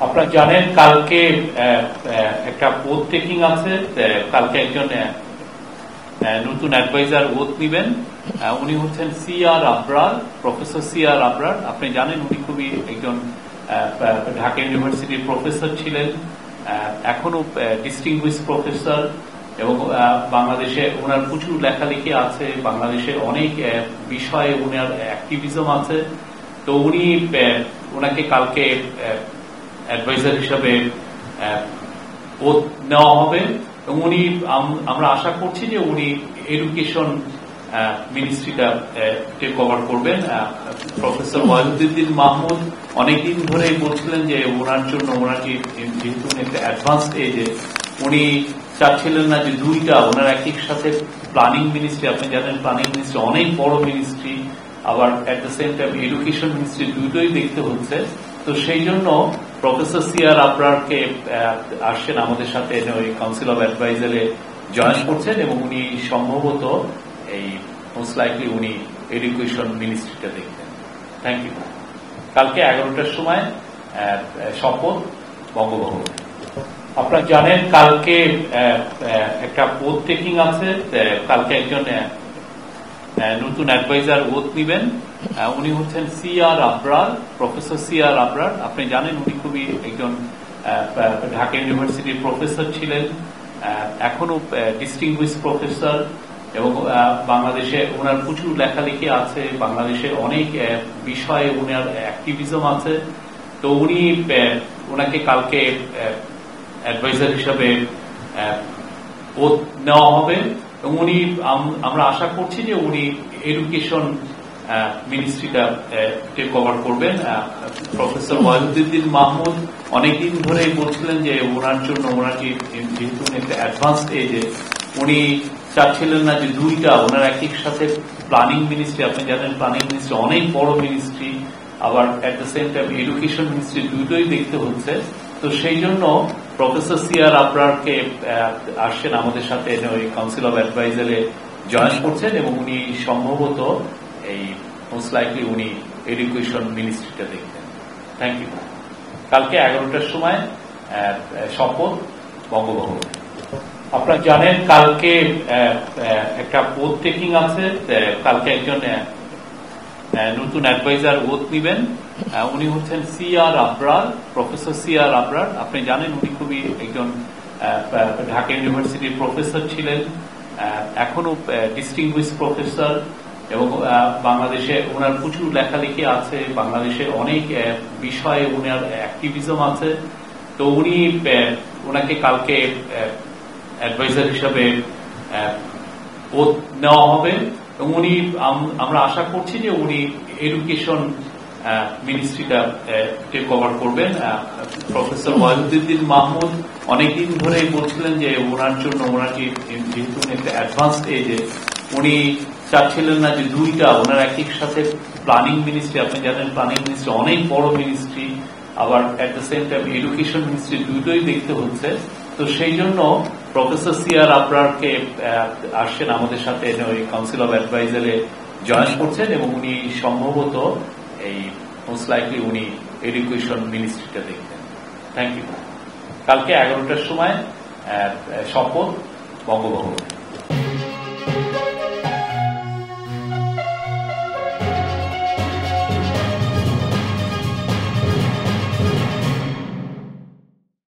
আপনারা জানেন কালকে একটা ওথ টেকিং আছে। কালকে একজন নতুন অ্যাডভাইজার ওথ নিবেন। উনি হচ্ছেন CR Abrar, professor CR Abrar. আপনি জানেন উনি খুবই একজন ঢাকা ইউনিভার্সিটির প্রফেসর ছিলেন, এখনো ডিস্টিংগুইশ প্রফেসর, এবং বাংলাদেশে ওনার প্রচুর লেখালেখি আছে, বাংলাদেশে অনেক বিষয়ে ওনার অ্যাক্টিভিজম আছে। তো ওনাকে কালকে অ্যাডভাইজার হিসাবে ওথ নেওয়া হবে এবং আমরা আশা করছি যে উনি এডুকেশন মিনিস্ট্রিটা কভার করবেন। প্রফেসর ওয়াহিদুদ্দিন মাহমুদ অনেকদিন ধরে বলছিলেন যে ওনার জন্য, ওনার যেহেতু একটা অ্যাডভান্স এজে, উনি চাচ্ছিলেন না যে ওনার একই সাথে প্ল্যানিং মিনিস্ট্রি, আপনি জানেন প্ল্যানিং মিনিস্ট্রি অনেক বড় মিনিস্ট্রি, আবার at the same time education ministry দুটোই দেখতে হচ্ছে। তো সেই জন্য প্রফেসর সিআর আবরারকে আসছেন আমাদের সাথে, ওই কাউন্সিল অফ অ্যাডভাইজারে জয়েন করছেন এবং উনি সম্ভবত মোস্ট লাইকলি উনি এডুকেশন মিনিস্ট্রিটা দেখবেন। Thank you. কালকে 11টার সময় শপথ বঙ্গভবনে। আপনারা জানেন কালকে একটা ওথ টেকিং আছে। কালকে একজন নতুন অ্যাডভাইজার ওথ নিবেন। উনি হচ্ছেন CR Abrar, professor CR Abrar. আপনি জানেন উনি খুবই একজন ঢাকা ইউনিভার্সিটির প্রফেসর ছিলেন, এখনো ডিস্টিংগুইশ প্রফেসর, এবং বাংলাদেশে ওনার প্রচুর লেখালেখি আছে, বাংলাদেশে অনেক বিষয়ে ওনার অ্যাক্টিভিজম আছে। তো ওনাকে কালকে অ্যাডভাইজার হিসাবে ওথ নেওয়া হবে এবং আমরা আশা করছি যে উনি এডুকেশন মিনিস্ট্রিটা কভার করবেন। প্রফেসর ওয়াহিদুদ্দিন মাহমুদ অনেকদিন ধরে বলছিলেন যে ওনার জন্য, ওনার যেহেতু একটা অ্যাডভান্স এজে, উনি চাচ্ছিলেন না যে ওনার একই সাথে প্ল্যানিং মিনিস্ট্রি, আপনি জানেন প্ল্যানিং মিনিস্ট্রি অনেক বড় মিনিস্ট্রি, আবার at the same time education ministry দুটোই দেখতে হচ্ছে। তো সেই জন্য প্রফেসর সিআর আবরারকে আসছেন আমাদের সাথে, ওই কাউন্সিল অফ অ্যাডভাইজারে জয়েন করছেন এবং উনি সম্ভবত মোস্ট লাইকলি উনি এডুকেশন মিনিস্ট্রিটা দেখবেন। Thank you. কালকে 11টার সময় শপথ বঙ্গভবনে। আপনারা জানেন কালকে একটা ওথ টেকিং আছে। কালকে একজন নতুন অ্যাডভাইজার ওথ নিবেন। উনি হচ্ছেন CR Abrar, professor CR Abrar. আপনি জানেন উনি খুবই একজন ঢাকা ইউনিভার্সিটির প্রফেসর ছিলেন, এখনো ডিস্টিংগুইশ প্রফেসর, এবং বাংলাদেশে ওনার প্রচুর লেখালেখি আছে, বাংলাদেশে অনেক বিষয়ে ওনার অ্যাক্টিভিজম আছে। তো ওনাকে কালকে অ্যাডভাইজার হিসাবে ওথ নেওয়া হবে এবং আমরা আশা করছি যে উনি এডুকেশন মিনিস্ট্রিটা কভার করবেন। প্রফেসর ওয়াহিদুদ্দিন মাহমুদ অনেকদিন ধরে বলছিলেন যে ওনার জন্য, ওনার যেহেতু একটা অ্যাডভান্স এজে, উনি চাচ্ছিলেন না যে ওনার একই সাথে প্ল্যানিং মিনিস্ট্রি, আপনি জানেন প্ল্যানিং মিনিস্ট্রি অনেক বড় মিনিস্ট্রি, আবার at the same time education ministry দুটোই দেখতে হচ্ছে। তো সেই জন্য প্রফেসর সিআর আবরারকে আসছেন আমাদের সাথে, ওই কাউন্সিল অফ অ্যাডভাইজারে জয়েন করছেন এবং উনি সম্ভবত মোস্ট লাইকলি উনি এডুকেশন মিনিস্ট্রিটা দেখবেন। Thank you. কালকে 11টার সময় শপথ বঙ্গভবনে।